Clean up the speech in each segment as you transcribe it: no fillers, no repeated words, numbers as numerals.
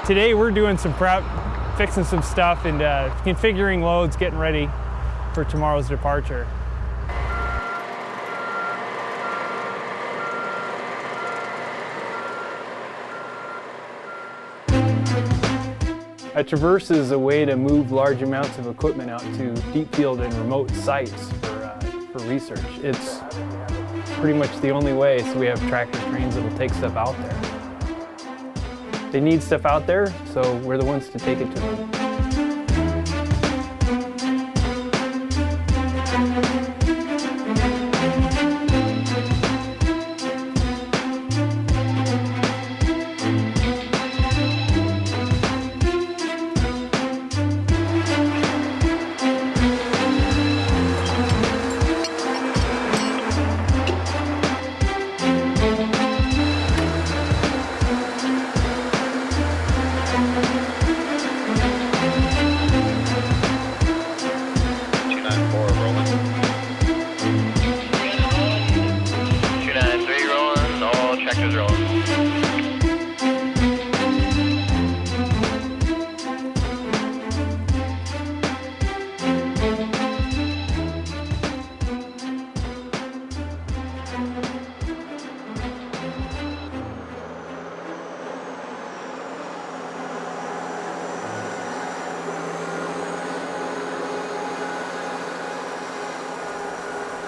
Today we're doing some prep, fixing some stuff and configuring loads, getting ready for tomorrow's departure. A traverse is a way to move large amounts of equipment out to deep field and remote sites for research. It's pretty much the only way, so we have tractor trains that will take stuff out there. They need stuff out there, so we're the ones to take it to them.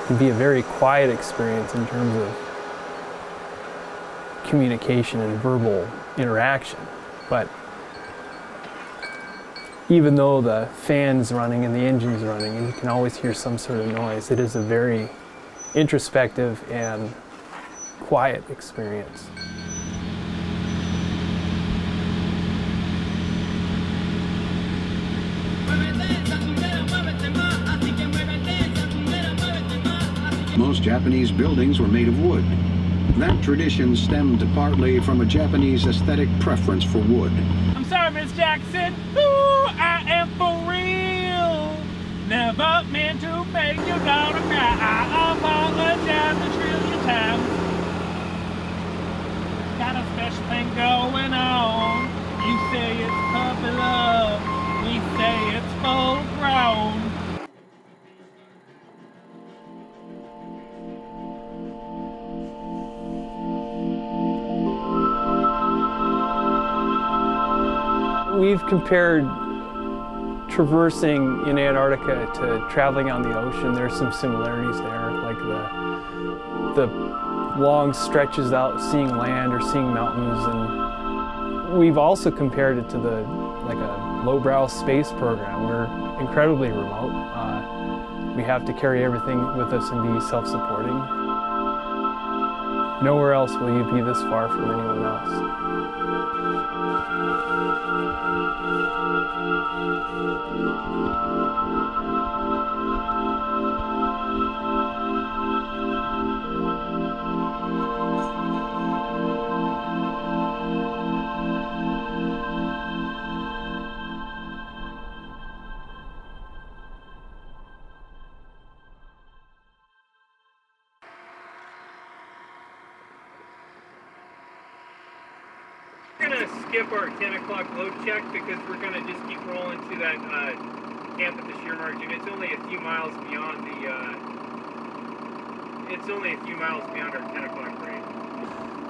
It can be a very quiet experience in terms of communication and verbal interaction, but even though the fan's running and the engine's running and you can always hear some sort of noise, it is a very introspective and quiet experience. Most Japanese buildings were made of wood. That tradition stemmed partly from a Japanese aesthetic preference for wood. I'm sorry, Miss Jackson. Ooh, I am for real. Never meant to make your daughter cry. I apologize a trillion times. Got a special thing going on. You say it's puppy love. We say it's full grown. We've compared traversing in Antarctica to traveling on the ocean. There's some similarities there, like the long stretches out seeing land or seeing mountains. And we've also compared it to like a lowbrow space program. We're incredibly remote. We have to carry everything with us and be self-supporting. Nowhere else will you be this far from anyone else. We're going to skip our 10 o'clock load check because we're going to just keep rolling to that camp at the shear margin. It's only a few miles beyond our 10 o'clock grade.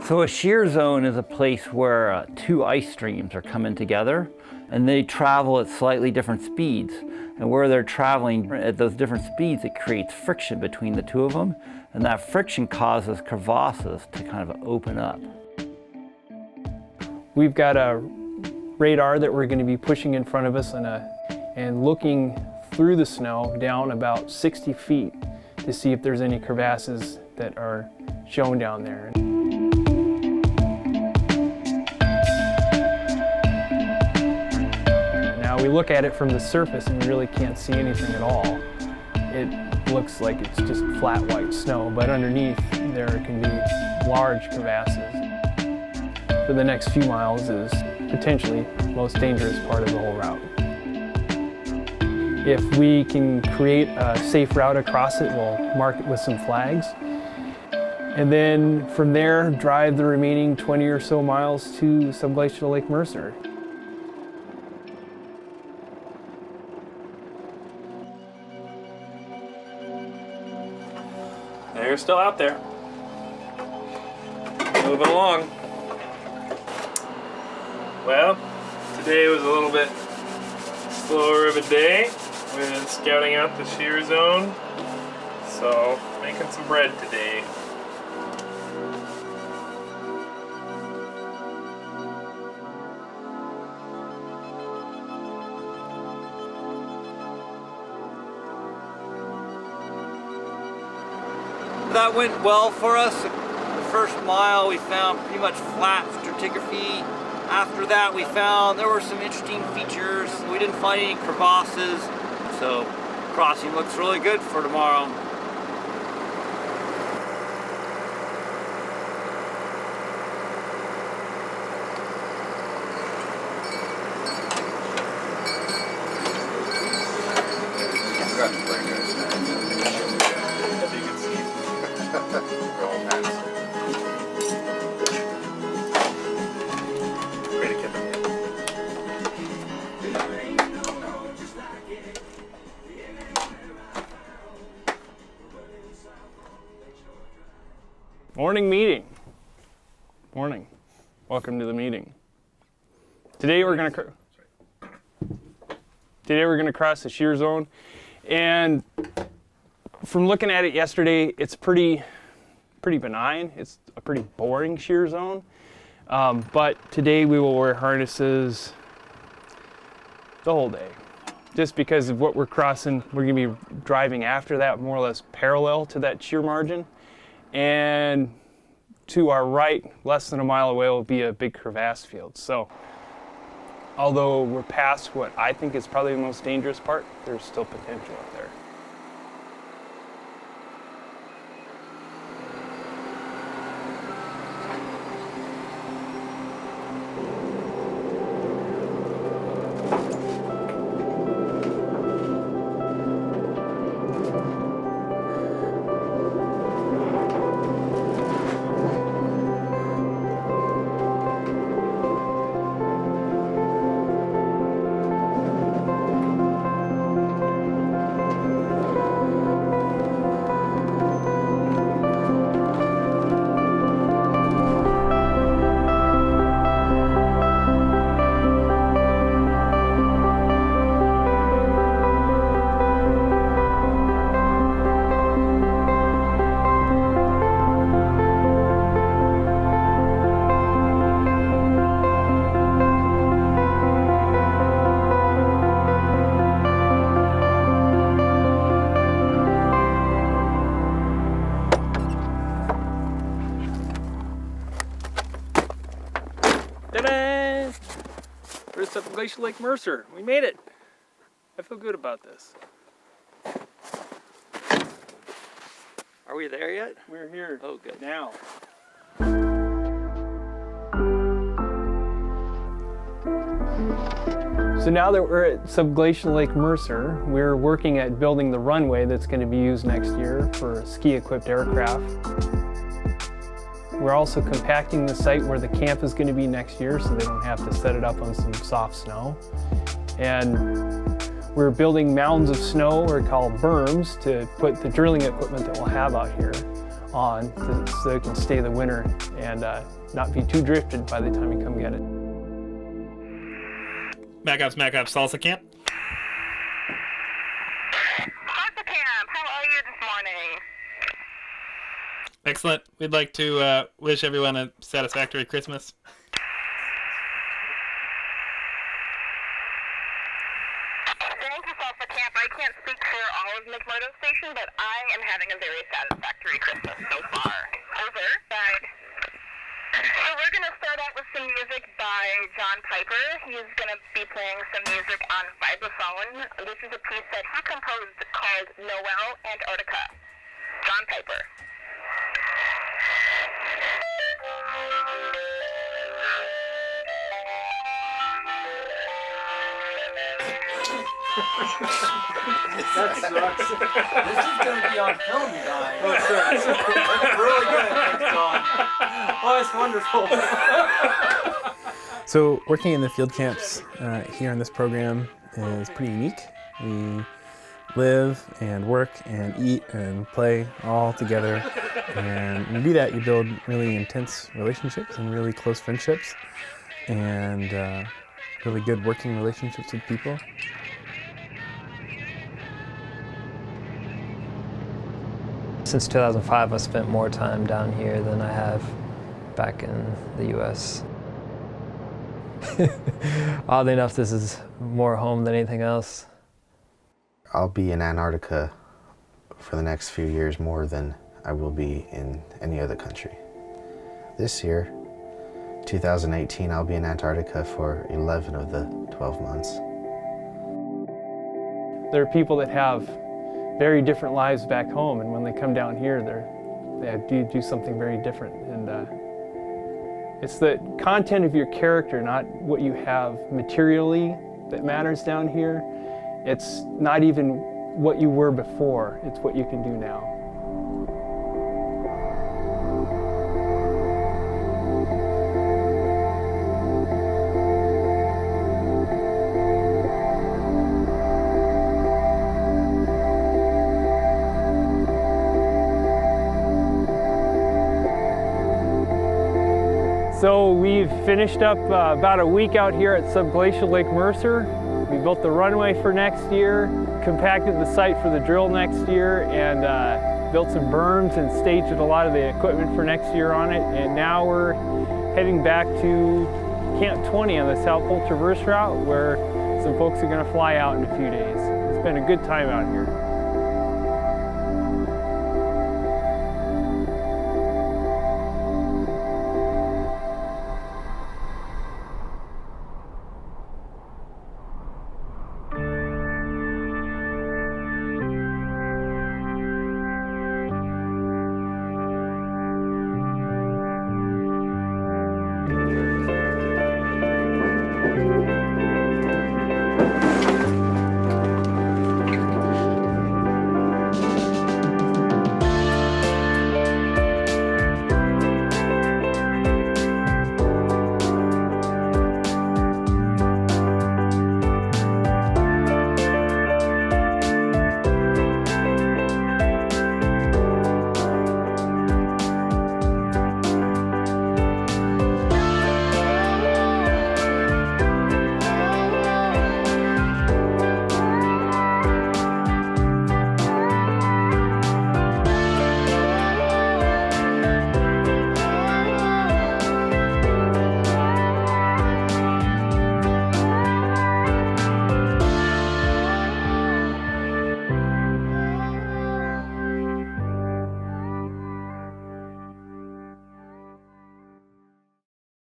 So a shear zone is a place where two ice streams are coming together and they travel at slightly different speeds. And where they're traveling at those different speeds, it creates friction between the two of them. And that friction causes crevasses to kind of open up. We've got a radar that we're going to be pushing in front of us and looking through the snow down about 60 feet to see if there's any crevasses that are shown down there. Now we look at it from the surface and we really can't see anything at all. It looks like it's just flat white snow, but underneath there can be large crevasses. For the next few miles is potentially the most dangerous part of the whole route. If we can create a safe route across it, we'll mark it with some flags. And then from there, drive the remaining 20 or so miles to subglacial Lake Mercer. still out there. Moving along. Well, today was a little bit slower of a day with scouting out the shear zone. So, making some bread today. That went well for us. The first mile we found pretty much flat stratigraphy. After that we found there were some interesting features. We didn't find any crevasses. So crossing looks really good for tomorrow. Morning meeting. Morning. Welcome to the meeting. Today we're going to cross the shear zone, and from looking at it yesterday, it's pretty benign. It's a pretty boring shear zone, but today we will wear harnesses the whole day, just because of what we're crossing. We're going to be driving after that, more or less parallel to that shear margin. And to our right, less than a mile away, will be a big crevasse field. So although we're past what I think is probably the most dangerous part, there's still potential up there. Ta-da! First up Glacial Lake Mercer. We made it. I feel good about this. Are we there yet? We're here. Oh, good. Now. So now that we're at Subglacial Lake Mercer, we're working at building the runway that's going to be used next year for ski-equipped aircraft. We're also compacting the site where the camp is going to be next year so they don't have to set it up on some soft snow. And we're building mounds of snow, or called berms, to put the drilling equipment that we'll have out here on so it can stay the winter and not be too drifted by the time you come get it. Smack up, salsa camp. Salsa camp, how are you this morning? Excellent. We'd like to wish everyone a satisfactory Christmas. Thank you, Salsa camp. I can't speak for all of McMurdo Station, but I am having a very satisfactory Christmas so far. Over. Right. So we're going to start out with some music by John Piper. He's going to be playing some music on vibraphone. This is a piece that he composed called Noel, Antarctica. John Piper. That sucks. This is going to be on film, you guys. That's really good. Thanks, John. Oh, it's wonderful. So working in the field camps here in this program is pretty unique. We live and work and eat and play all together And when you do that, you build really intense relationships and really close friendships and really good working relationships with people. Since 2005, I've spent more time down here than I have back in the US. Oddly enough, this is more home than anything else. I'll be in Antarctica for the next few years more than I will be in any other country. This year, 2018, I'll be in Antarctica for 11 of the 12 months. There are people that have very different lives back home, and when they come down here, they do something very different. And it's the content of your character, not what you have materially, that matters down here. It's not even what you were before, it's what you can do now. So we've finished up about a week out here at Subglacial Lake Mercer. We built the runway for next year, compacted the site for the drill next year, and built some berms and staged a lot of the equipment for next year on it. And now we're heading back to Camp 20 on the South Pole Traverse route, where some folks are going to fly out in a few days. It's been a good time out here.